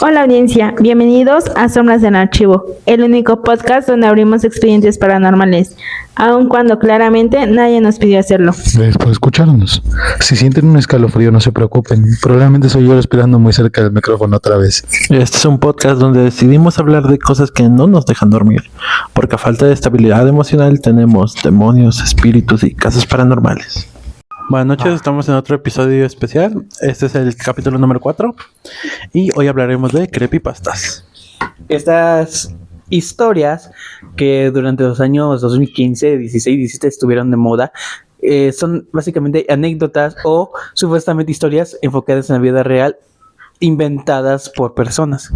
Hola audiencia, bienvenidos a Sombras en Archivo, el único podcast donde abrimos expedientes paranormales, aun cuando claramente nadie nos pidió hacerlo. Gracias por escucharnos. Si sienten un escalofrío, no se preocupen. Probablemente soy yo respirando muy cerca del micrófono otra vez. Este es un podcast donde decidimos hablar de cosas que no nos dejan dormir, porque a falta de estabilidad emocional tenemos demonios, espíritus y casos paranormales. Buenas noches, estamos en otro episodio especial. Este es el capítulo número 4 y hoy hablaremos de creepypastas. Estas historias que durante los años 2015, 16, 17 estuvieron de moda, son básicamente anécdotas o supuestamente historias enfocadas en la vida real, inventadas por personas.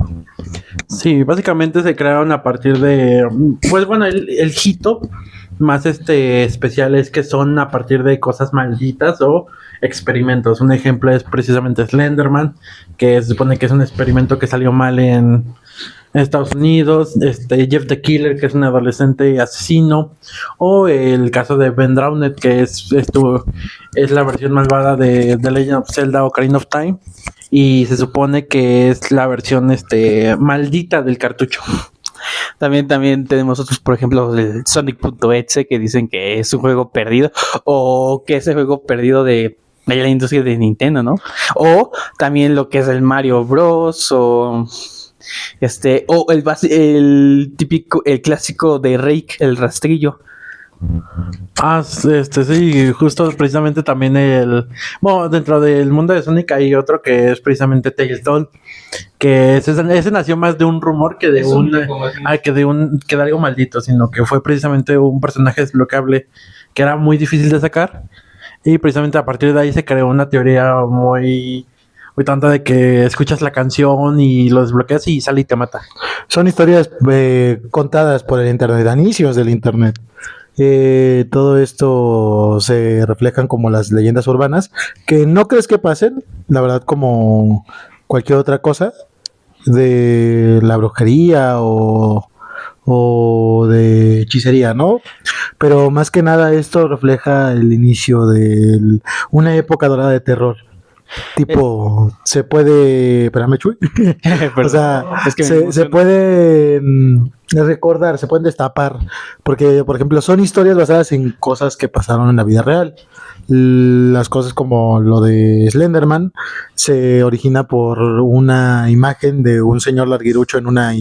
Sí, básicamente se crearon a partir de, pues bueno, el hito más especial es que son a partir de cosas malditas o experimentos. Un ejemplo es precisamente Slenderman, que se supone que es un experimento que salió mal en Estados Unidos, Jeff the Killer, que es un adolescente asesino, o el caso de Ben Drowned, que es la versión malvada de The Legend of Zelda Ocarina of Time, y se supone que es la versión maldita del cartucho. También tenemos otros, por ejemplo, el Sonic.exe, que dicen que es un juego perdido, o que es el juego perdido de la industria de Nintendo, ¿no? O también lo que es el Mario Bros. O el típico, el clásico de Rake, el rastrillo. Sí, justo precisamente también bueno, dentro del mundo de Sonic hay otro que es precisamente Tails Doll, que ese nació más de un rumor que de que de algo maldito, sino que fue precisamente un personaje desbloqueable que era muy difícil de sacar, y precisamente a partir de ahí se creó una teoría muy tonta de que escuchas la canción y lo desbloqueas y sale y te mata. Son historias contadas por el internet, a inicios del internet. Todo esto se reflejan como las leyendas urbanas, que no crees que pasen, la verdad, como cualquier otra cosa de la brujería o de hechicería, ¿no? Pero más que nada esto refleja el inicio de una época dorada de terror. Tipo, se puede... Espérame, Chuy. O sea, es que se puede recordar, se pueden destapar. Porque, por ejemplo, son historias basadas en cosas que pasaron en la vida real. Las cosas como lo de Slenderman se origina por una imagen de un señor larguirucho en una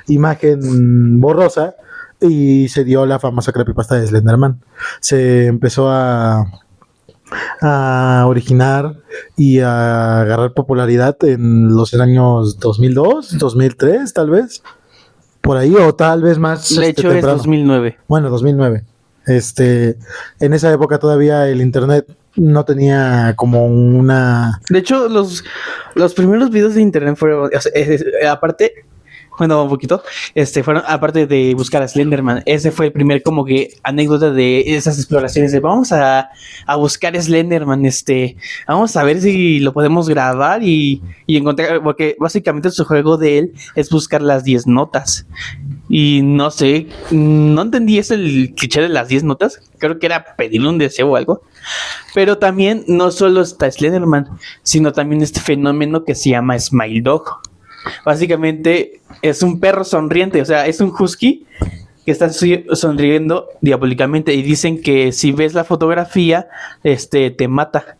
imagen borrosa, y se dio la famosa creepypasta de Slenderman. Se empezó a originar y a agarrar popularidad en los años 2002, 2003, tal vez, por ahí, o tal vez más. De hecho, temprano. es 2009. Bueno, 2009. En esa época todavía el internet no tenía como una... De hecho, los primeros videos de internet fueron, aparte, bueno, un poquito, fueron, aparte de buscar a Slenderman, ese fue el primer como que anécdota de esas exploraciones de vamos a buscar a Slenderman, vamos a ver si lo podemos grabar y encontrar, porque básicamente su juego de él es buscar las 10 notas. Y no sé, no entendí eso, el cliché de las 10 notas. Creo que era pedirle un deseo o algo. Pero también no solo está Slenderman, sino también este fenómeno que se llama Smile Dog. Básicamente es un perro sonriente, o sea, es un husky que está sonriendo diabólicamente, y dicen que si ves la fotografía, te mata.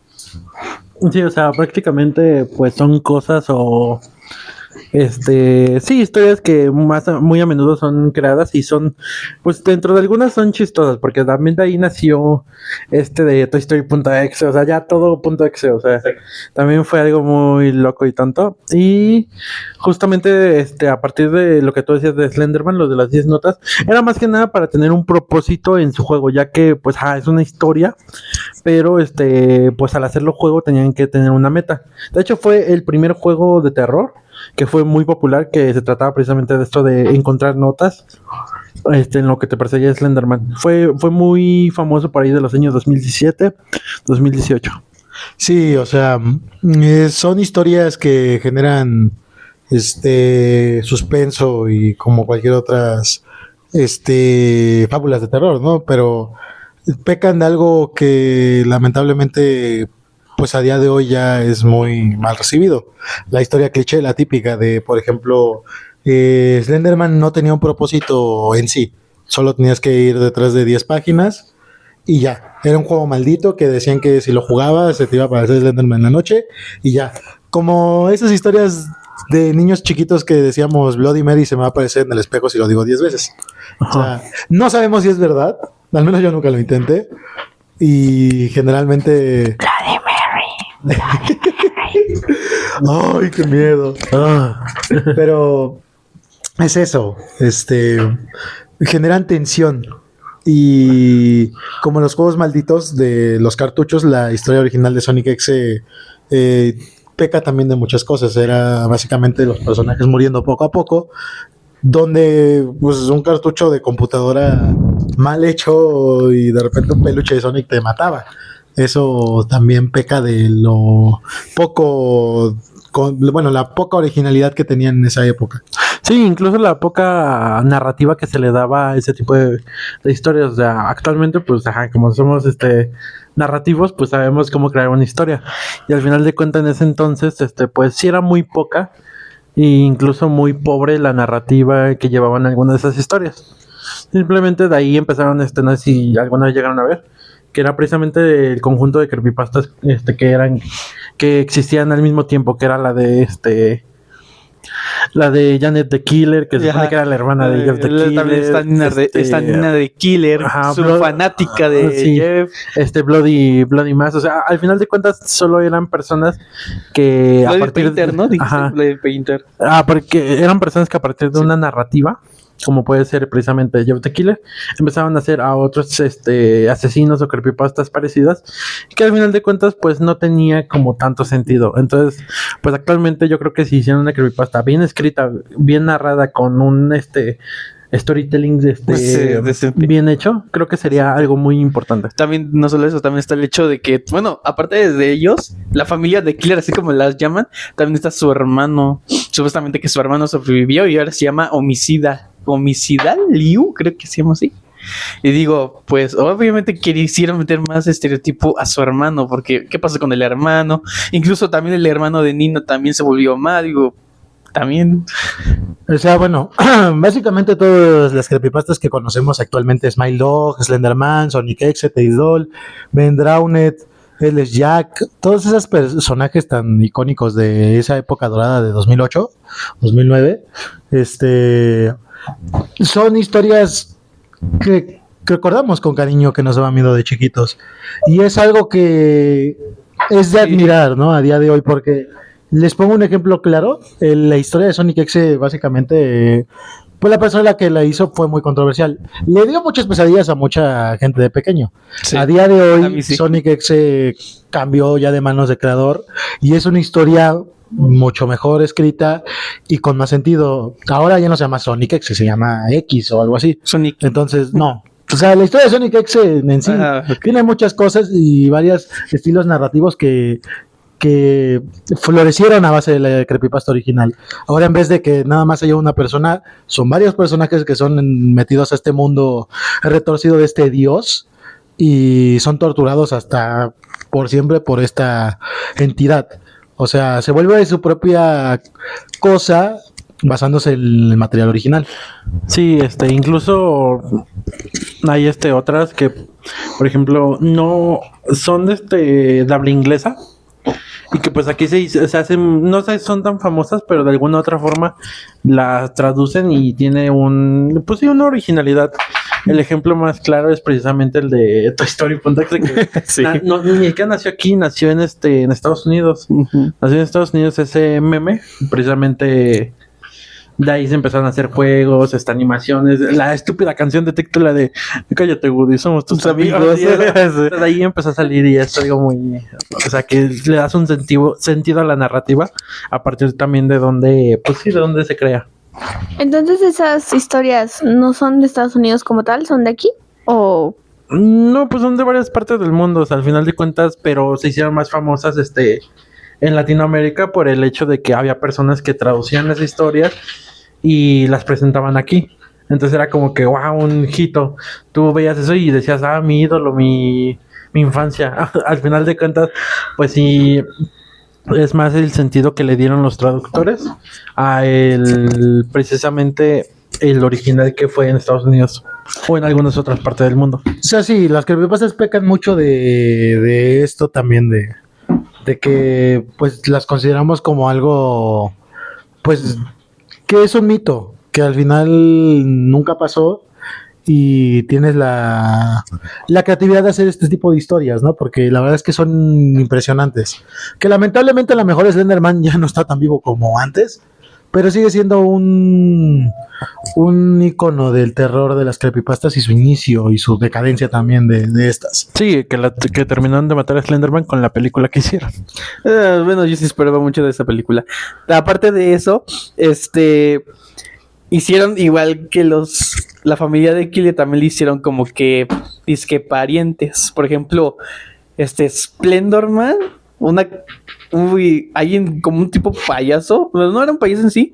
Sí, o sea, prácticamente pues son cosas o sí, historias que muy a menudo son creadas y son, pues dentro de algunas son chistosas, porque también de ahí nació de Toy Story.exe, o sea, ya todo .exe, o sea, también fue algo muy loco y tonto. Y justamente a partir de lo que tú decías de Slenderman, lo de las 10 notas, era más que nada para tener un propósito en su juego, ya que pues es una historia, pero pues al hacerlo juego tenían que tener una meta. De hecho, fue el primer juego de terror que fue muy popular, que se trataba precisamente de esto de encontrar notas en lo que te perseguía Slenderman. Fue muy famoso por ahí de los años 2017, 2018. Sí, o sea, son historias que generan suspenso y como cualquier otras fábulas de terror, ¿no? Pero pecan de algo que lamentablemente pues a día de hoy ya es muy mal recibido. La historia cliché, la típica de, por ejemplo, Slenderman no tenía un propósito en sí, solo tenías que ir detrás de 10 páginas y ya. Era un juego maldito que decían que si lo jugabas se te iba a aparecer Slenderman en la noche y ya. Como esas historias de niños chiquitos que decíamos Bloody Mary se me va a aparecer en el espejo si lo digo 10 veces. O sea, no sabemos si es verdad, al menos yo nunca lo intenté. Y generalmente... ¡Ay, qué miedo! Pero es eso, generan tensión. Y como los juegos malditos de los cartuchos, la historia original de Sonic X peca también de muchas cosas. Era básicamente los personajes muriendo poco a poco, donde pues un cartucho de computadora mal hecho y de repente un peluche de Sonic te mataba. Eso también peca de lo poco, la poca originalidad que tenían en esa época. Sí, incluso la poca narrativa que se le daba a ese tipo de historias. O sea, actualmente, pues, como somos narrativos, pues sabemos cómo crear una historia. Y al final de cuentas, en ese entonces, pues sí era muy poca e incluso muy pobre la narrativa que llevaban algunas de esas historias. Simplemente de ahí empezaron, no sé si alguna vez llegaron a ver, que era precisamente el conjunto de creepypastas que existían al mismo tiempo, que era la de Janet the Killer, que se supone que era la hermana de Jeff the Killer. También esta Nina de Killer, su fanática de Jeff. Bloody Mass. O sea, al final de cuentas solo eran personas que Bloody Painter, ¿no? Dijiste Bloody Painter. Porque eran personas que a partir de una narrativa, como puede ser precisamente Jeff the Killer, empezaban a hacer a otros asesinos o creepypastas parecidas, que al final de cuentas pues no tenía como tanto sentido. Entonces, pues actualmente yo creo que si hicieran una creepypasta bien escrita, bien narrada, con un storytelling bien hecho, creo que sería algo muy importante. También, no solo eso, también está el hecho de que, bueno, aparte de ellos, la familia de Killer, así como las llaman, también está su hermano, supuestamente que su hermano sobrevivió y ahora se llama Homicidal Liu, creo que se llama así. Y digo, pues obviamente quisieron meter más estereotipo a su hermano, porque ¿qué pasó con el hermano? Incluso también el hermano de Nino también se volvió mal, digo, también. O sea, bueno, básicamente todas las creepypastas que conocemos actualmente, Smile Dog, Slenderman, Sonic X, Teddy Doll, Ben Drowned, él es Jack, todos esos personajes tan icónicos de esa época dorada de 2008, 2009, son historias que recordamos con cariño, que nos daban miedo de chiquitos, y es algo que es de admirar, ¿no? A día de hoy, porque les pongo un ejemplo claro. La historia de Sonic X básicamente, pues la persona que la hizo fue muy controversial, le dio muchas pesadillas a mucha gente de pequeño. Sí, a día de hoy sí. Sonic X cambió ya de manos de creador y es una historia mucho mejor escrita y con más sentido. Ahora ya no se llama Sonic X, se llama X o algo así. Sonic. Entonces, no. O sea, la historia de Sonic X en sí tiene muchas cosas y varios estilos narrativos que florecieron a base de la creepypasta original. Ahora, en vez de que nada más haya una persona, son varios personajes que son metidos a este mundo retorcido de este dios y son torturados hasta por siempre por esta entidad. O sea, se vuelve de su propia cosa basándose en el material original. Sí, incluso hay otras que, por ejemplo, no son de habla inglesa y que pues aquí se hacen, no sé, son tan famosas, pero de alguna otra forma las traducen y tiene una originalidad. El ejemplo más claro es precisamente el de Toy Story .exe, que sí. Ni siquiera nació aquí, nació en Estados Unidos. Uh-huh. Nació en Estados Unidos ese meme, precisamente. De ahí se empezaron a hacer juegos, animaciones, la estúpida canción de TikTok, la de cállate Woody, somos tus amigos. De ahí empezó a salir y es algo muy, o sea, que le das un sentido a la narrativa a partir también de donde, pues sí, de donde se crea. Entonces esas historias no son de Estados Unidos como tal, ¿son de aquí? ¿O...? No, pues son de varias partes del mundo, o sea, al final de cuentas, pero se hicieron más famosas en Latinoamérica por el hecho de que había personas que traducían esas historias y las presentaban aquí. Entonces era como que, wow, un hito. Tú veías eso y decías, mi ídolo, mi mi infancia. Al final de cuentas, pues sí, es más el sentido que le dieron los traductores a el precisamente el original que fue en Estados Unidos o en algunas otras partes del mundo. O sea, sí, las creepypastas pecan mucho de esto también, de que pues las consideramos como algo, pues, que es un mito, que al final nunca pasó y tienes la creatividad de hacer este tipo de historias, ¿no? Porque la verdad es que son impresionantes. Que lamentablemente a lo mejor Slenderman ya no está tan vivo como antes, pero sigue siendo un icono del terror de las creepypastas y su inicio y su decadencia también de estas. Sí, que terminaron de matar a Slenderman con la película que hicieron. Bueno, yo sí esperaba mucho de esa película. Aparte de eso, hicieron igual que la familia de Killer también le hicieron como que disque parientes. Por ejemplo, Splendorman, alguien como un tipo payaso, pero no era un payaso en sí,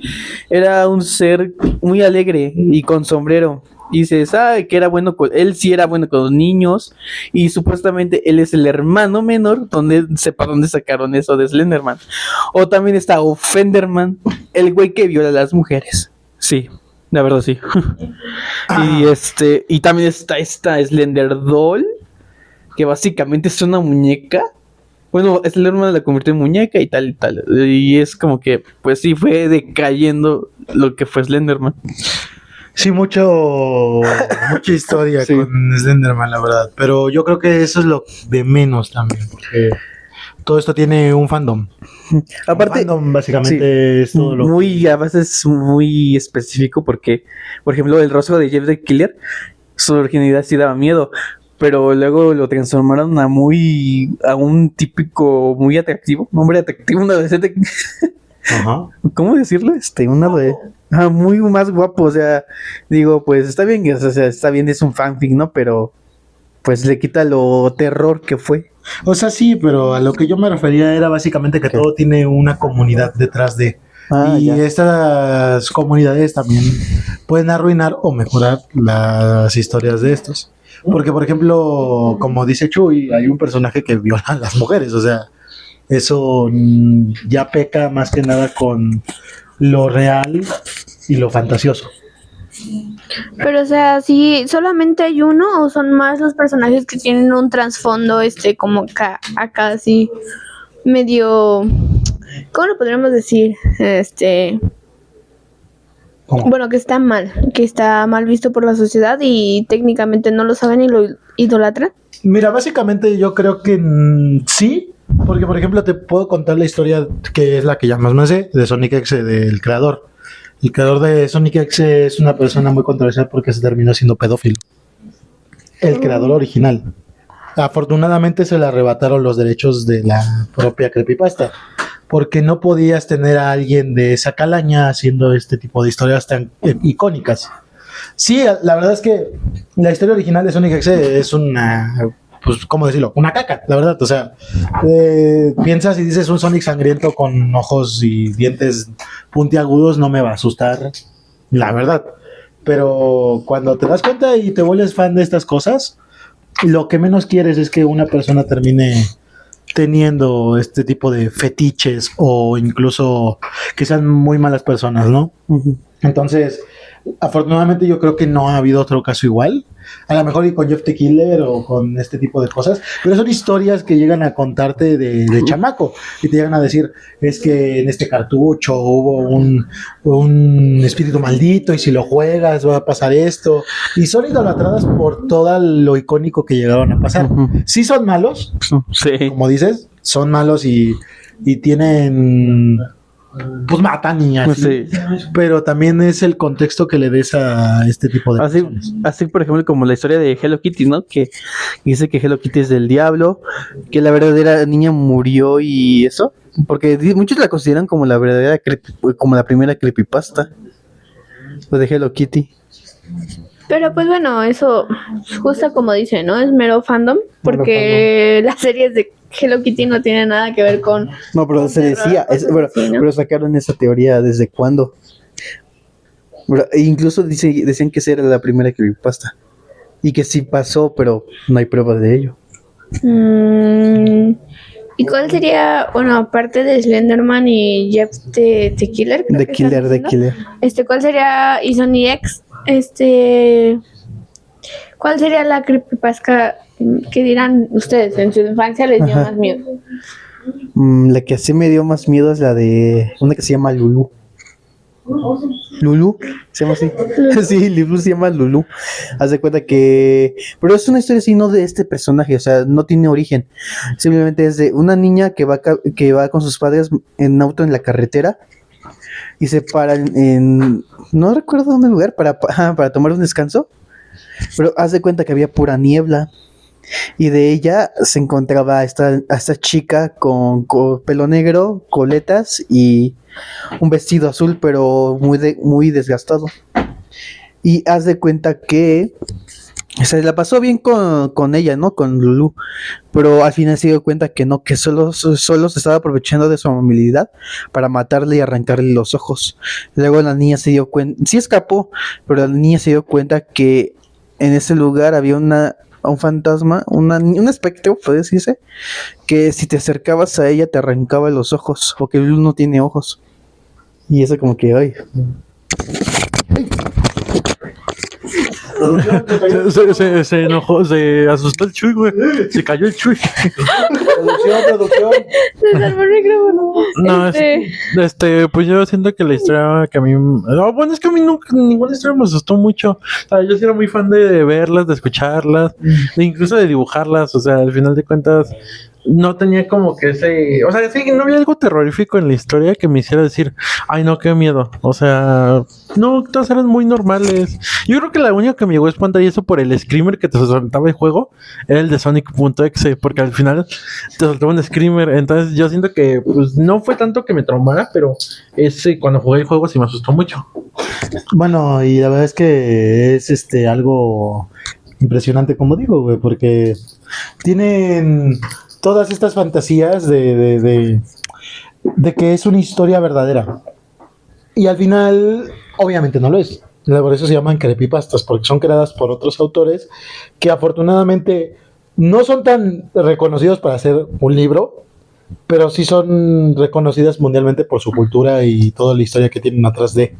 era un ser muy alegre y con sombrero. Y se sabe que era bueno él sí era bueno con los niños y supuestamente él es el hermano menor, sepa dónde sacaron eso de Slenderman. O también está Offenderman, el güey que viola a las mujeres. Sí, la verdad sí. Y también está esta Slender Doll, que básicamente es una muñeca. Bueno, Slenderman la convirtió en muñeca y tal y tal. Y es como que, pues sí, fue decayendo lo que fue Slenderman. Sí, mucha historia Sí. con Slenderman, la verdad. Pero yo creo que eso es lo de menos también, porque todo esto tiene un fandom. Aparte, Un fandom básicamente es todo lo a veces muy específico porque, por ejemplo, el rostro de Jeff the Killer, su originalidad sí daba miedo, pero luego lo transformaron a un típico muy atractivo, un hombre atractivo, un adolescente, Ajá. ¿cómo decirlo? Muy más guapo, o sea, digo, pues está bien, o sea, está bien, es un fanfic, ¿no? Pero pues le quita lo terror que fue. O sea, sí, pero a lo que yo me refería era básicamente que todo tiene una comunidad detrás de. Y Ya. estas comunidades también pueden arruinar o mejorar las historias de estos. Porque, por ejemplo, como dice Chuy, hay un personaje que viola a las mujeres. O sea, eso ya peca más que nada con lo real y lo fantasioso. Pero, o sea, si solamente hay uno o son más los personajes que tienen un trasfondo, como acá así, medio, ¿cómo lo podríamos decir? ¿Cómo? Bueno, que está mal visto por la sociedad y técnicamente no lo saben y lo idolatran. Mira, básicamente yo creo que sí, porque por ejemplo te puedo contar la historia que es la que ya más me sé, de Sonic X, del creador. El creador de Sonic X es una persona muy controversial porque se terminó siendo pedófilo. El creador original. Afortunadamente se le arrebataron los derechos de la propia creepypasta, porque no podías tener a alguien de esa calaña haciendo este tipo de historias tan icónicas. Sí, la verdad es que la historia original de Sonic X es una, pues, ¿cómo decirlo? Una caca, la verdad. O sea, piensas y dices un Sonic sangriento con ojos y dientes puntiagudos, no me va a asustar, la verdad. Pero cuando te das cuenta y te vuelves fan de estas cosas, lo que menos quieres es que una persona termine teniendo este tipo de fetiches o incluso que sean muy malas personas, ¿no? Entonces, afortunadamente yo creo que no ha habido otro caso igual. A lo mejor y con Jeff the Killer o con este tipo de cosas, pero son historias que llegan a contarte de chamaco y te llegan a decir, es que en este cartucho hubo un espíritu maldito y si lo juegas va a pasar esto, y son idolatradas por todo lo icónico que llegaron a pasar. Sí son malos, Sí. como dices, son malos y tienen, pues matan y así, Sí. pero también es el contexto que le des a este tipo de Así, personas. así, por ejemplo, como la historia de Hello Kitty, ¿no? Que dice que Hello Kitty es del diablo, que la verdadera niña murió y eso, porque muchos la consideran como la verdadera, como la primera creepypasta, pues de Hello Kitty. Pero pues bueno, eso justo como dice, ¿no? Es mero fandom, porque las series de Hello Kitty no tienen nada que ver con... No, pero se decía, Sí, ¿no? pero sacaron esa teoría desde cuándo. E incluso decían que esa era la primera creepypasta y que sí pasó, pero no hay pruebas de ello. ¿Y cuál sería, bueno, aparte de Slenderman y Jeff the Killer? creo The que Killer, estás The diciendo? Killer. ¿Cuál sería y Sony X? ¿Cuál sería la creepypasta que dirán ustedes en su infancia les dio más miedo? La que sí me dio más miedo es la de una que se llama Lulu. Lulu, se llama así. Sí, Lulu se llama Lulu. Haz de cuenta que. Pero es una historia así, no de este personaje, o sea, no tiene origen. Simplemente es de una niña que va con sus padres en auto en la carretera y se paran en. No recuerdo dónde lugar, para tomar un descanso. Pero haz de cuenta que había pura niebla. Y de ella se encontraba esta chica con pelo negro, coletas y un vestido azul, pero muy desgastado. Y haz de cuenta que se la pasó bien con ella, ¿no? Con Lulu. Pero al final se dio cuenta que no, que solo se estaba aprovechando de su amabilidad para matarle y arrancarle los ojos. Luego la niña se dio cuenta, sí escapó, pero la niña se dio cuenta que en ese lugar había un fantasma, un espectro, puede decirse, que si te acercabas a ella te arrancaba los ojos, porque Lulu no tiene ojos. Y eso como que, ay. Se enojó, se asustó el Chuy, güey. Se cayó el Chuy. Producción. Se salvó el micrófono. No, pues yo siento que la historia que a mí... No, bueno, es que a mí nunca, ninguna historia me asustó mucho. O sea, yo sí era muy fan de verlas, de escucharlas, incluso de dibujarlas. O sea, al final de cuentas, no tenía como que ese... O sea, sí, no había algo terrorífico en la historia que me hiciera decir, ay, no, qué miedo. O sea, no, todas eran muy normales. Yo creo que la única que me llegó a espantar, y eso por el screamer que te soltaba el juego, era el de Sonic.exe, porque al final te soltaba un screamer. Entonces yo siento que pues no fue tanto que me traumara, pero ese cuando jugué el juego sí me asustó mucho. Bueno, y la verdad es que es algo impresionante, como digo, güey, porque tienen todas estas fantasías de que es una historia verdadera. Y al final, obviamente no lo es. Por eso se llaman creepypastas, porque son creadas por otros autores que afortunadamente no son tan reconocidos para hacer un libro, pero sí son reconocidas mundialmente por su cultura y toda la historia que tienen atrás de.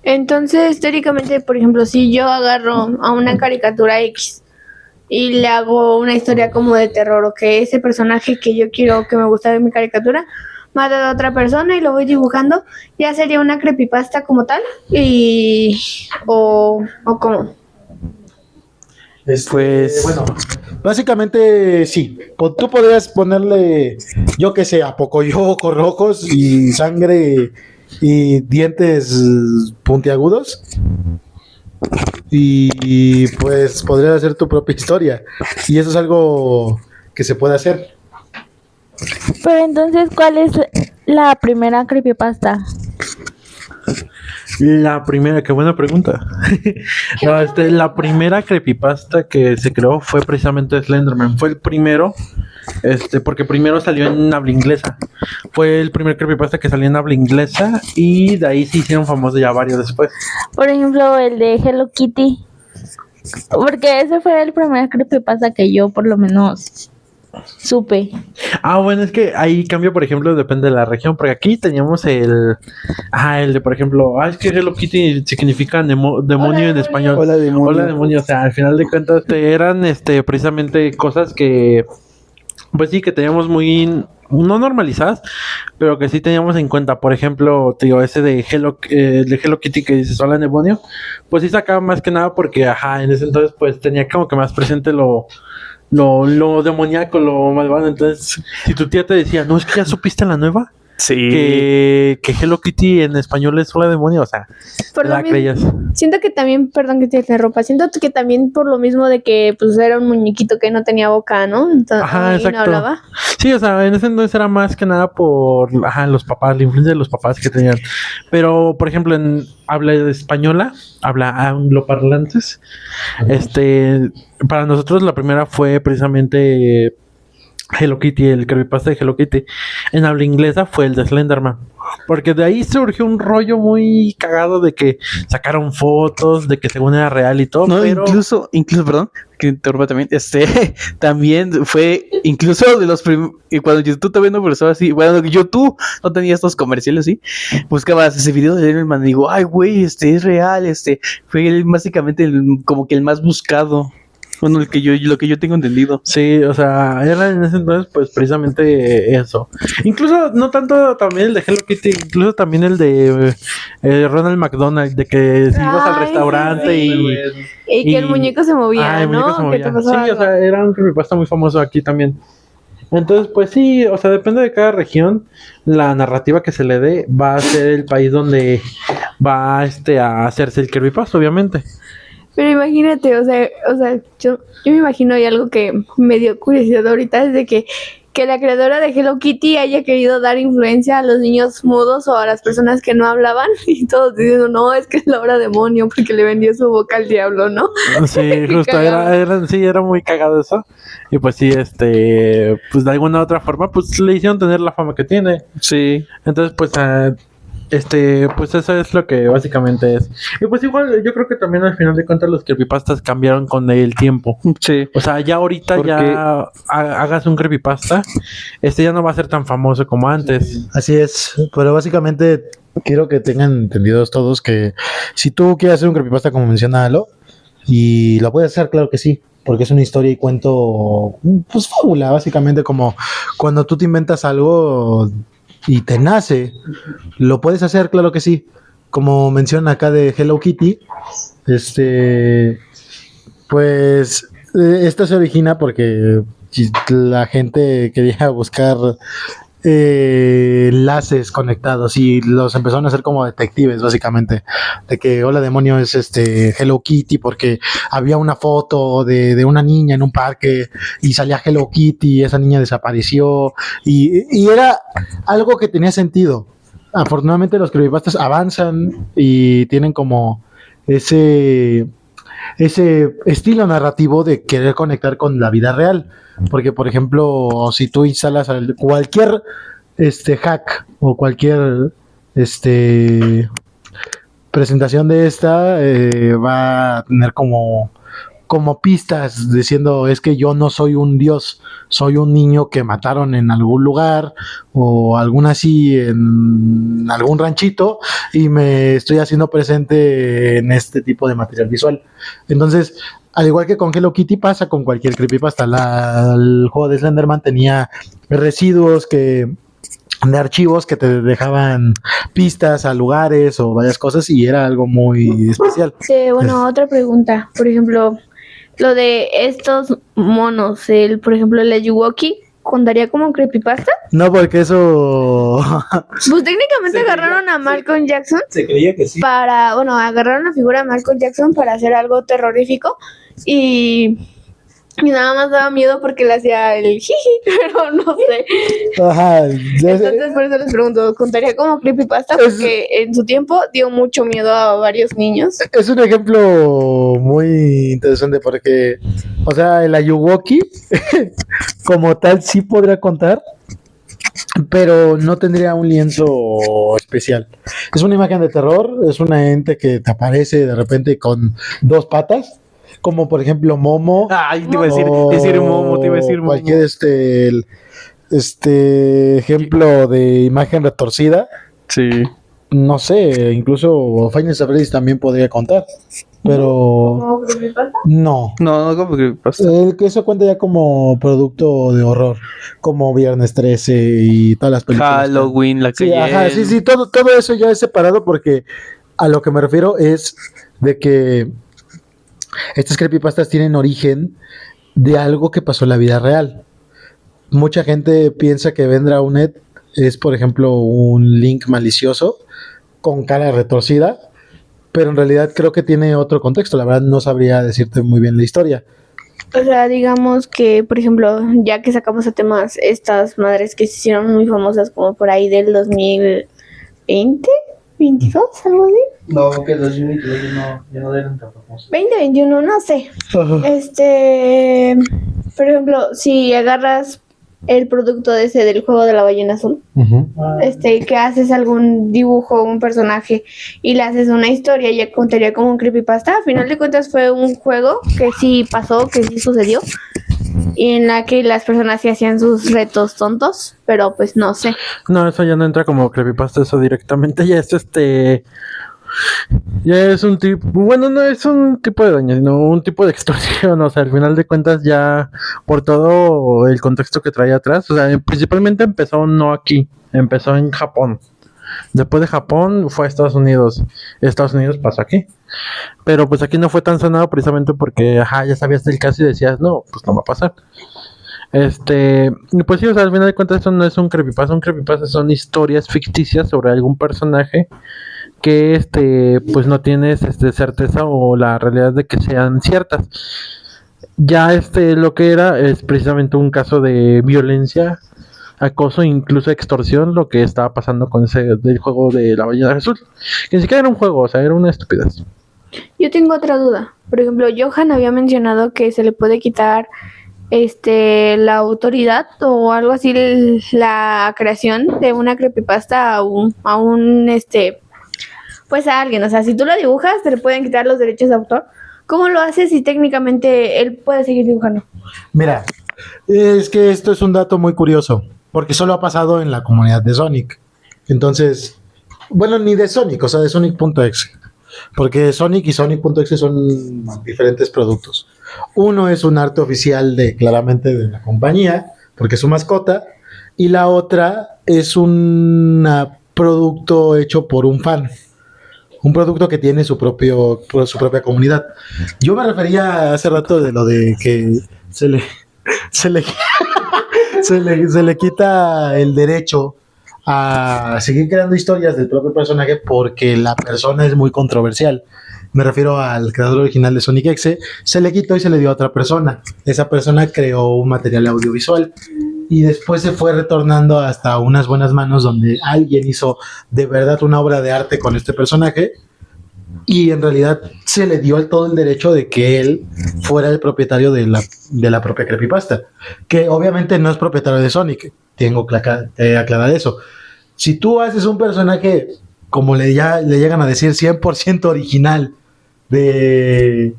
Entonces, teóricamente, por ejemplo, si yo agarro a una caricatura X y le hago una historia como de terror, o que ese personaje que yo quiero que me gusta de mi caricatura mata a otra persona y lo voy dibujando, ya sería una creepypasta como tal, o como. Pues- Bueno, básicamente sí. Tú podrías ponerle, yo que sé, a Pocoyo ojos rojos y sangre y dientes puntiagudos. Y pues podrías hacer tu propia historia. Y eso es algo que se puede hacer. Pero entonces, ¿cuál es la primera creepypasta? La primera, qué buena pregunta. No, la primera creepypasta que se creó fue precisamente Slenderman. Fue el primero, porque primero salió en habla inglesa. Fue el primer creepypasta que salió en habla inglesa y de ahí se hicieron famosos ya varios después. Por ejemplo, el de Hello Kitty. Porque ese fue el primer creepypasta que yo por lo menos supe. Ah, bueno, es que ahí cambia, por ejemplo, depende de la región, porque aquí teníamos el de, por ejemplo, es que Hello Kitty significa demonio en español. Hola, demonio. Hola, demonio. O sea, al final de cuentas eran precisamente cosas que, pues sí, que teníamos muy no normalizadas, pero que sí teníamos en cuenta. Por ejemplo, te digo, ese de Hello Kitty que dices hola, demonio, pues sí sacaba más que nada porque, en ese entonces pues tenía como que más presente lo demoníaco, lo malvado. Entonces, si tu tía te decía, no, es que ya supiste la nueva, Sí. que Hello Kitty en español es hola, demonio, o sea, Por lo la mismo, creías. siento que también, perdón que te interrumpa, siento que también por lo mismo de que pues era un muñequito que no tenía boca, ¿no? Entonces, Ajá, y exacto. no hablaba. Sí, o sea, en ese entonces era más que nada por los papás, la influencia de los papás que tenían. Pero, por ejemplo, en habla española, habla angloparlantes, para nosotros la primera fue precisamente Hello Kitty, el creepypasta de Hello Kitty. En habla inglesa fue el de Slenderman. Porque de ahí surgió un rollo muy cagado de que sacaron fotos, de que según era real y todo, No, pero... incluso, perdón, que interrumpa también, también fue, incluso de los y cuando YouTube todavía no empezó así, bueno, YouTube no tenía estos comerciales así, buscabas ese video de Lenderman y digo, ay, güey, es real, fue básicamente como que el más buscado. Bueno, lo que yo tengo entendido. Sí, o sea, era en ese entonces, pues precisamente eso. Incluso, no tanto también el de Hello Kitty, incluso también el de Ronald McDonald, de que si ibas al Ay, restaurante sí. Y que el muñeco se movía, el muñeco se ¿no? Que te movía. pasaba Sí, o algo. sea, era un creepypasta muy famoso aquí también. Entonces, pues sí, o sea, depende de cada región, la narrativa que se le dé va a ser el país donde va a hacerse el creepypasta, obviamente. Pero imagínate, o sea, yo me imagino hay algo que me dio curiosidad ahorita, es de que la creadora de Hello Kitty haya querido dar influencia a los niños mudos o a las personas que no hablaban y todos diciendo, no, es que es la obra demonio porque le vendió su boca al diablo, ¿no? Sí, justo, era muy cagado eso. Y pues sí, pues de alguna otra forma, pues le hicieron tener la fama que tiene. Sí. Entonces, pues, pues eso es lo que básicamente es. Y pues igual, yo creo que también al final de cuentas los creepypastas cambiaron con el tiempo. Sí. O sea, ya ahorita Porque- ya hagas un creepypasta, ya no va a ser tan famoso como antes. Así es, pero básicamente quiero que tengan entendidos todos que si tú quieres hacer un creepypasta como menciona Alo, y lo puedes hacer, claro que sí, porque es una historia y cuento, pues fábula, básicamente como cuando tú te inventas algo y te nace, lo puedes hacer, claro que sí, como menciona acá de Hello Kitty, pues esta se origina porque la gente quería buscar enlaces conectados y los empezaron a hacer como detectives básicamente de que hola demonio es Hello Kitty porque había una foto de una niña en un parque y salía Hello Kitty y esa niña desapareció y era algo que tenía sentido. Afortunadamente los creepypastas avanzan y tienen como ese estilo narrativo de querer conectar con la vida real. Porque, por ejemplo, si tú instalas cualquier hack o cualquier presentación de esta, va a tener como pistas diciendo es que yo no soy un dios, soy un niño que mataron en algún lugar o algún así en algún ranchito y me estoy haciendo presente en este tipo de material visual. Entonces, al igual que con Hello Kitty pasa con cualquier creepypasta. El juego de Slenderman tenía residuos de archivos que te dejaban pistas a lugares o varias cosas y era algo muy especial. Bueno, otra pregunta. Por ejemplo, lo de estos monos, por ejemplo, el Ayuwoki, ¿contaría como creepypasta? No, porque eso... Pues técnicamente agarraron a Malcolm Jackson Se creía que sí. agarraron la figura de Malcolm Jackson para hacer algo terrorífico y nada más daba miedo porque le hacía el jiji, pero no sé. Ajá, Entonces por eso les pregunto, ¿contaría como creepypasta? Porque en su tiempo dio mucho miedo a varios niños. es un ejemplo muy interesante porque, o sea, el Ayuwoki como tal sí podría contar, pero no tendría un lienzo especial. Es una imagen de terror, es una ente que te aparece de repente con dos patas, como por ejemplo Momo. Ay, te iba a decir Momo, te iba a decir Momo. Cualquier ejemplo de imagen retorcida. Sí. No sé, incluso Final Fantasy también podría contar, pero ¿Como creepypasta? no. No, como que pasa. El que eso cuenta ya como producto de horror, como Viernes 13 y todas las películas. Halloween, la Sí, calle. ajá, sí, todo eso ya es separado porque a lo que me refiero es de que estas creepypastas tienen origen de algo que pasó en la vida real. Mucha gente piensa que Vendra.net es, por ejemplo, un link malicioso con cara retorcida, pero en realidad creo que tiene otro contexto. La verdad no sabría decirte muy bien la historia. O sea, digamos que, por ejemplo, ya que sacamos a temas estas madres que se hicieron muy famosas como por ahí del 2020, 22, algo así. No, que los Unity ya no eran tan famosos. 2021, no sé. Por ejemplo, si agarras el producto de ese del juego de la ballena azul. Que haces algún dibujo, un personaje y le haces una historia, ya contaría como un creepypasta. A final de cuentas fue un juego que sí pasó, que sí sucedió, y en la que las personas sí hacían sus retos tontos, pero pues no sé. No, eso ya no entra como creepypasta, eso directamente ya es ya es un tipo, bueno, no es un tipo de daño, sino un tipo de extorsión. O sea, al final de cuentas ya por todo el contexto que traía atrás, o sea, principalmente empezó no aquí, empezó en Japón. Después de Japón fue a Estados Unidos. Estados Unidos pasó aquí. Pero pues aquí no fue tan sonado precisamente porque, ya sabías del caso y decías, no, pues no va a pasar. Y pues sí, o sea, al final de cuentas esto no es un creepypasta son historias ficticias sobre algún personaje que pues no tienes certeza o la realidad de que sean ciertas. Ya lo que era es precisamente un caso de violencia, acoso, incluso extorsión, lo que estaba pasando con ese del juego de la ballena azul. Que ni siquiera era un juego, o sea, era una estupidez. Yo tengo otra duda. Por ejemplo, Johan había mencionado que se le puede quitar la autoridad o algo así, la creación de una creepypasta a un pues a alguien. O sea, si tú lo dibujas, te le pueden quitar los derechos de autor. ¿Cómo lo haces si técnicamente él puede seguir dibujando? Mira, es que esto es un dato muy curioso, porque solo ha pasado en la comunidad de Sonic. Entonces, bueno, ni de Sonic, o sea, de Sonic.exe. Porque Sonic y Sonic.exe son diferentes productos. Uno es un arte oficial claramente de la compañía, porque es su mascota, y la otra es un producto hecho por un fan. Un producto que tiene su propia comunidad. Yo me refería hace rato de lo de que se le quita el derecho a seguir creando historias del propio personaje porque la persona es muy controversial. Me refiero al creador original de Sonic X. Se le quitó y se le dio a otra persona. Esa persona creó un material audiovisual y después se fue retornando hasta unas buenas manos donde alguien hizo de verdad una obra de arte con este personaje y en realidad se le dio todo el derecho de que él fuera el propietario de la propia creepypasta, que obviamente no es propietario de Sonic. Tengo que aclarar eso. Si tú haces un personaje, como le llegan a decir, 100% original de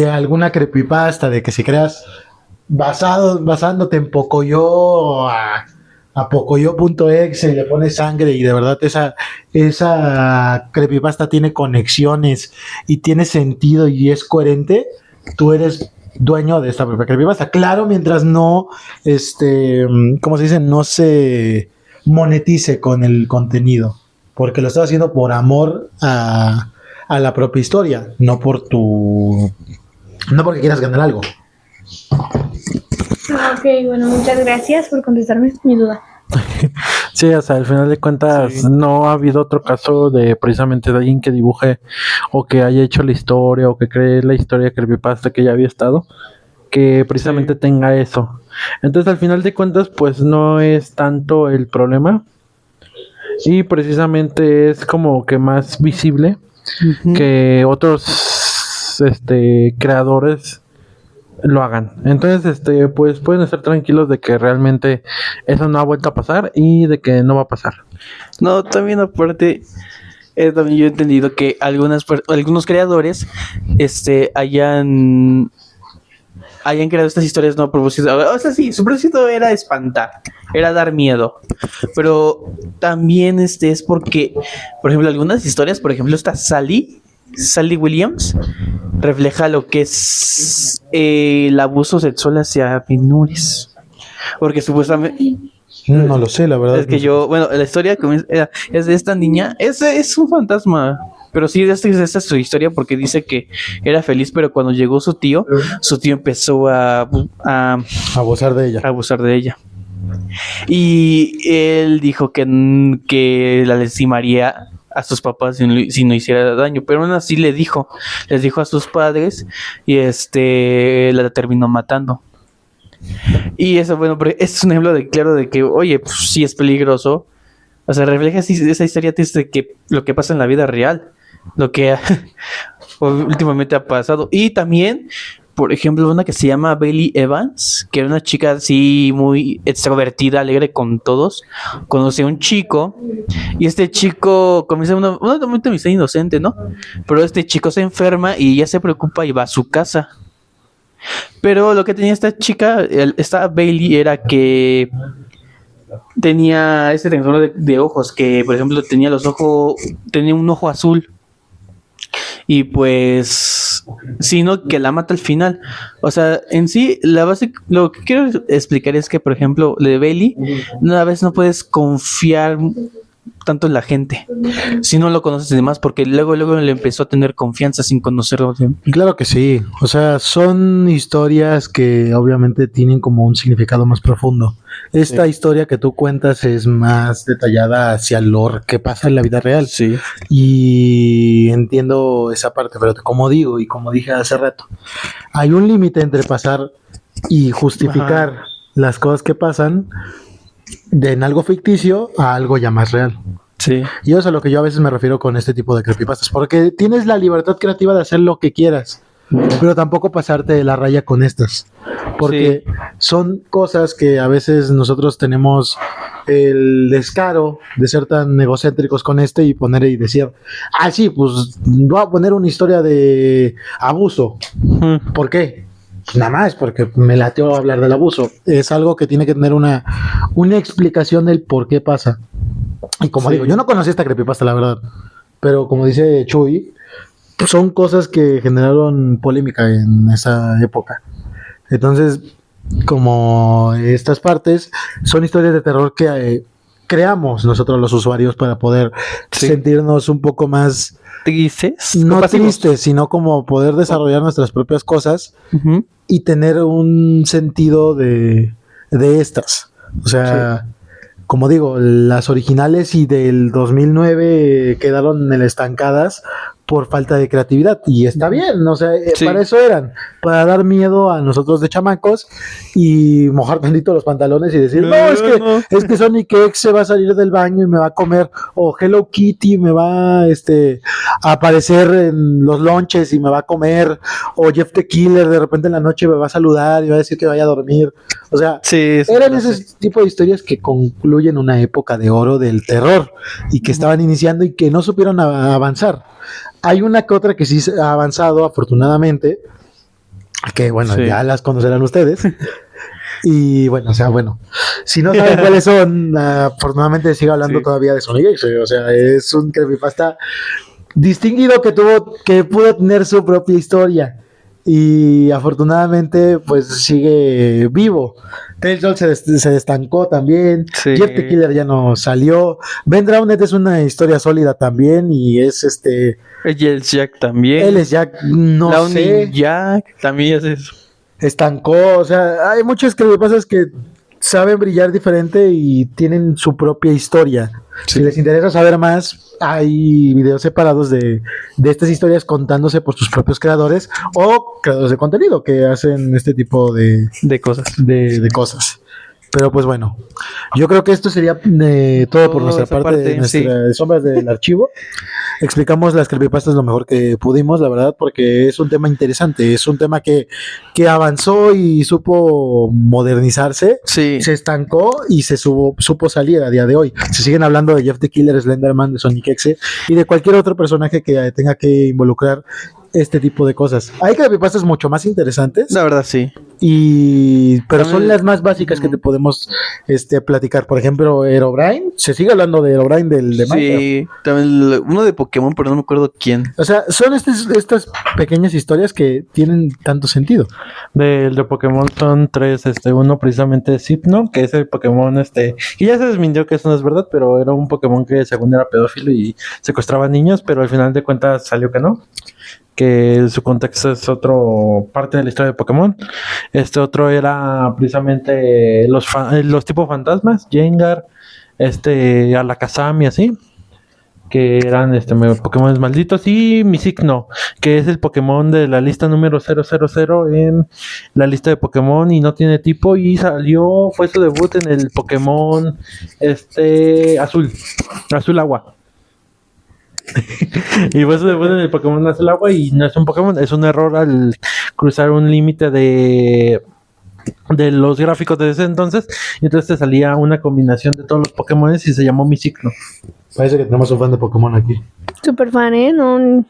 alguna creepypasta, de que si creas basándote en Pocoyo a Pocoyo.exe y le pones sangre y de verdad esa creepypasta tiene conexiones y tiene sentido y es coherente, tú eres dueño de esta propia creepypasta. Claro, mientras no, ¿cómo se dice? No se monetice con el contenido, porque lo estás haciendo por amor a la propia historia, no porque quieras ganar algo. Ok, bueno, muchas gracias por contestarme mi duda. Sí, o sea, al final de cuentas no ha habido otro caso de precisamente de alguien que dibuje o que haya hecho la historia o que cree la historia de creepypasta que ya había estado, que precisamente tenga eso. Entonces al final de cuentas pues no es tanto el problema y precisamente es como que más visible que otros creadores lo hagan. Entonces, pues pueden estar tranquilos de que realmente eso no ha vuelto a pasar y de que no va a pasar. No, también aparte, también yo he entendido que algunos creadores, hayan creado estas historias no a propósito. O sea, sí, su propósito era espantar, era dar miedo. Pero también es porque, por ejemplo, algunas historias, por ejemplo, esta Sally Williams refleja lo que es el abuso sexual hacia menores. Porque supuestamente... No lo sé, la verdad. Es que la historia es de esta niña. Es un fantasma. Pero sí, esta es su historia porque dice que era feliz, pero cuando llegó su tío empezó a abusar de ella. Y él dijo que la lastimaría a sus papás si no hiciera daño, pero aún así les dijo a sus padres y la terminó matando. Y eso, bueno, pero este es un ejemplo claro de que, oye, pues sí es peligroso. O sea, refleja esa historia de que lo que pasa en la vida real, lo que últimamente ha pasado. Y también por ejemplo, una que se llama Bailey Evans, que era una chica así muy extrovertida, alegre con todos. Conoce a un chico y este chico comienza una amistad inocente, ¿no? Pero este chico se enferma y ella se preocupa y va a su casa. Pero lo que tenía esta chica, esta Bailey, era que tenía ese trastorno de ojos, que por ejemplo tenía un ojo azul. Y pues, sino que la mata al final. O sea, en sí, lo que quiero explicar es que, por ejemplo, de Bailey, una vez no puedes confiar tanto en la gente si no lo conoces y demás, porque luego le empezó a tener confianza sin conocerlo. Claro que sí, o sea, son historias que obviamente tienen como un significado más profundo. Esta historia que tú cuentas es más detallada hacia lo que pasa en la vida real. Sí. Y entiendo esa parte, pero como digo y como dije hace rato, hay un límite entre pasar y justificar las cosas que pasan en algo ficticio a algo ya más real. Sí. Y eso es a lo que yo a veces me refiero con este tipo de creepypastas, porque tienes la libertad creativa de hacer lo que quieras, pero tampoco pasarte de la raya con estas, porque son cosas que a veces nosotros tenemos el descaro de ser tan egocéntricos con y poner y decir, sí, pues voy a poner una historia de abuso. ¿Por qué? Nada más porque me lateó hablar del abuso. Es algo que tiene que tener una explicación del por qué pasa. Y como digo, yo no conocí esta creepypasta, la verdad. Pero como dice Chuy, son cosas que generaron polémica en esa época. Entonces, como estas partes son historias de terror que creamos nosotros los usuarios para poder sentirnos un poco más tristes, no tristes, sino como poder desarrollar nuestras propias cosas y tener un sentido de estas. O sea, como digo, las originales y del 2009 quedaron estancadas por falta de creatividad, y está bien, o sea, para eso eran, para dar miedo a nosotros de chamacos y mojar tantito los pantalones y decir, es que Sonic X se va a salir del baño y me va a comer, o Hello Kitty me va a aparecer en los lonches y me va a comer, o Jeff the Killer de repente en la noche me va a saludar y va a decir que vaya a dormir. O sea, eran ese tipo de historias que concluyen una época de oro del terror y que estaban iniciando y que no supieron avanzar. Hay una que otra que sí ha avanzado, afortunadamente, que bueno, ya las conocerán ustedes. Y bueno, o sea, si no saben cuáles son, afortunadamente sigo hablando todavía de Sonic X. O sea, es un creepypasta distinguido que pudo tener su propia historia. Y afortunadamente, pues sigue vivo. Tales se estancó también. Jeff the Killer ya no salió. Ben Drowned es una historia sólida también. Y es Él es Jack también. Él es Jack, no sé. Jack también es eso. Estancó. O sea, hay muchos creepypastas que saben brillar diferente y tienen su propia historia. Si les interesa saber más, hay videos separados de estas historias contándose por sus propios creadores o creadores de contenido que hacen este tipo de cosas. De cosas. Pero pues bueno, yo creo que esto sería todo por nuestra parte de nuestras sombras del archivo. Explicamos las creepypastas lo mejor que pudimos, la verdad, porque es un tema interesante, es un tema que avanzó y supo modernizarse, se estancó y se supo salir a día de hoy. Se siguen hablando de Jeff the Killer, Slenderman, de Sonic X y de cualquier otro personaje que tenga que involucrar este tipo de cosas. Hay creepypastas mucho más interesantes. La verdad, sí. Pero son las más básicas que te podemos platicar. Por ejemplo, Herobrine. Se sigue hablando de Herobrine de Minecraft. Sí, también uno de Pokémon, pero no me acuerdo quién. O sea, son estas pequeñas historias que tienen tanto sentido. Del de Pokémon son 3, uno precisamente es Hypno, que es el Pokémon que ya se desmintió que eso no es verdad, pero era un Pokémon que según era pedófilo y secuestraba niños, pero al final de cuentas salió que no, que su contexto es otro parte de la historia de Pokémon. Otro era precisamente los tipos fantasmas, Gengar, Alakazam y así, que eran Pokémon malditos, y Misigno, que es el Pokémon de la lista número 000 en la lista de Pokémon y no tiene tipo, y fue su debut en el Pokémon azul agua. Y fue su debut en el Pokémon azul agua y no es un Pokémon, es un error al cruzar un límite de los gráficos de ese entonces, y entonces te salía una combinación de todos los Pokémon y se llamó Mi Ciclo. Parece que tenemos un fan de Pokémon aquí. Super fan, ¿eh? No,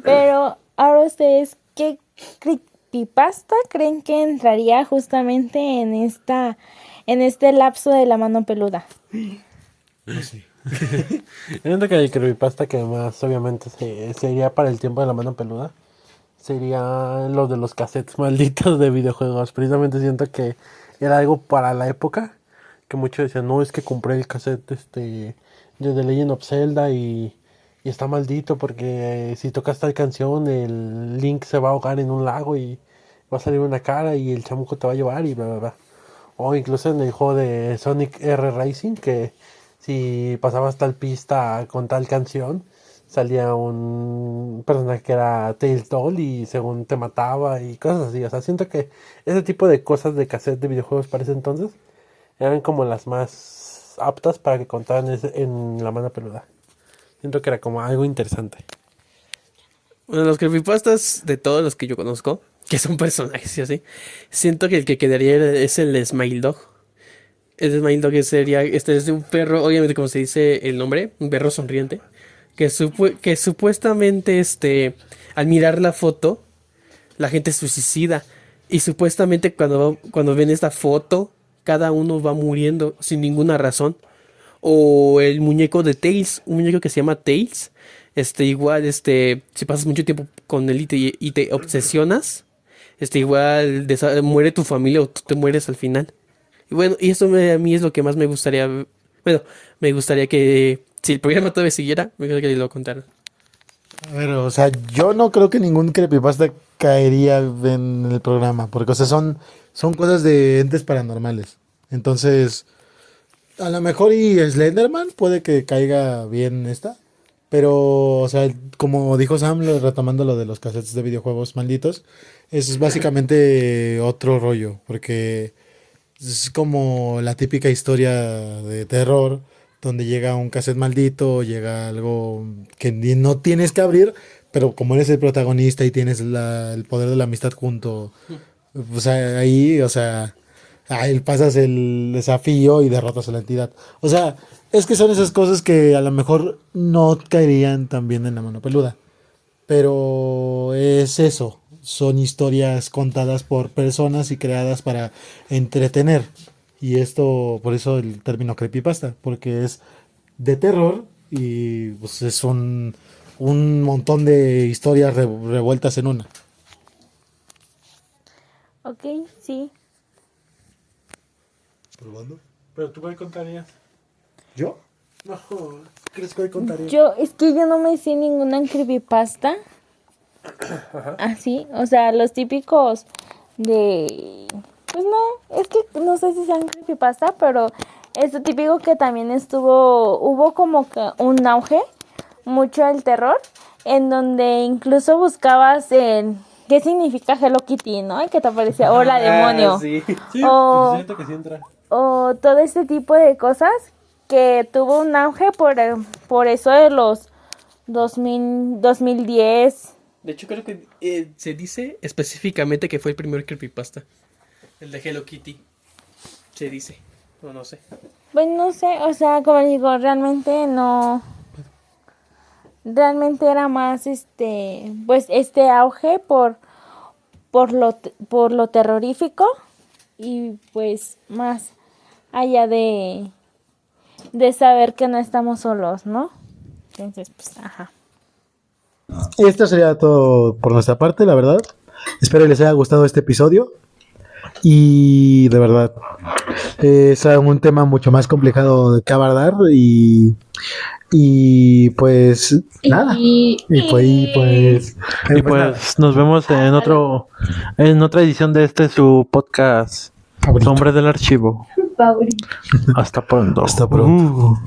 Pero ahora ustedes, ¿qué creepypasta creen que entraría justamente en este lapso de la mano peluda? Siento que el creepypasta que más obviamente sería para el tiempo de la mano peluda sería lo de los cassettes malditos de videojuegos. Precisamente siento que era algo para la época, que muchos decían, no, es que compré el cassette de The Legend of Zelda y está maldito porque si tocas tal canción el Link se va a ahogar en un lago y va a salir una cara y el chamuco te va a llevar y bla bla bla. O incluso en el juego de Sonic R Racing, que si pasabas tal pista con tal canción salía un personaje que era Tails Doll y según te mataba y cosas así. O sea, siento que ese tipo de cosas de cassette de videojuegos para ese entonces eran como las más aptas para que contaran en la mano peluda. Siento que era como algo interesante. Bueno, los creepypastas de todos los que yo conozco, que son personajes y así, siento que el que quedaría es el Smile Dog. El Smile Dog sería, es de un perro, obviamente como se dice el nombre, un perro sonriente, que supuestamente, al mirar la foto, la gente se suicida. Y supuestamente cuando ven esta foto, cada uno va muriendo sin ninguna razón. O el muñeco de Tails, un muñeco que se llama Tails. Igual, si pasas mucho tiempo con él y te obsesionas, igual muere tu familia o tú te mueres al final. Y bueno, y eso a mí es lo que más me gustaría. Bueno, me gustaría que, si el programa todavía siguiera, me gustaría que lo contaran. A ver, o sea, yo no creo que ningún creepypasta caería en el programa, porque, o sea, son cosas de entes paranormales. Entonces, a lo mejor y Slenderman puede que caiga bien esta, pero, o sea, como dijo Sam, retomando lo de los cassettes de videojuegos malditos, es básicamente otro rollo, porque es como la típica historia de terror, donde llega un cassette maldito, llega algo que no tienes que abrir, pero como eres el protagonista y tienes el poder de la amistad junto, o sea, ahí, o sea, ahí pasas el desafío y derrotas a la entidad. O sea, es que son esas cosas que a lo mejor no caerían tan bien en la mano peluda. Pero es eso, son historias contadas por personas y creadas para entretener. Y esto, por eso el término creepypasta, porque es de terror y pues es un montón de historias revueltas en una. Ok, sí. ¿Probando? ¿Pero tú cuál contarías? ¿Yo? No, ¿crees que cuál contarías? Es que yo no me sé ninguna creepypasta. Así, o sea, los típicos de... Pues no, es que no sé si sean creepypasta, pero es lo típico que también hubo como que un auge mucho el terror, en donde incluso buscabas qué significa Hello Kitty, ¿no? Y que te aparecía, hola demonio. Sí. Sí, O- pues siento que sí entra. O todo este tipo de cosas que tuvo un auge por eso de los 2010. De hecho, creo que se dice específicamente que fue el primer creepypasta. El de Hello Kitty. Se dice. O no sé. Pues no sé, o sea, como digo, realmente no. Realmente era más pues este auge por lo terrorífico y pues más allá de saber que no estamos solos, ¿no? Entonces, pues, ajá. Esto sería todo por nuestra parte, la verdad. Espero que les haya gustado este episodio. Y de verdad, es un tema mucho más complicado de que abordar. Y pues nada. Y pues Nos vemos en otra edición de su podcast favorito. Sombra del Archivo. favorito. Hasta pronto. Hasta pronto.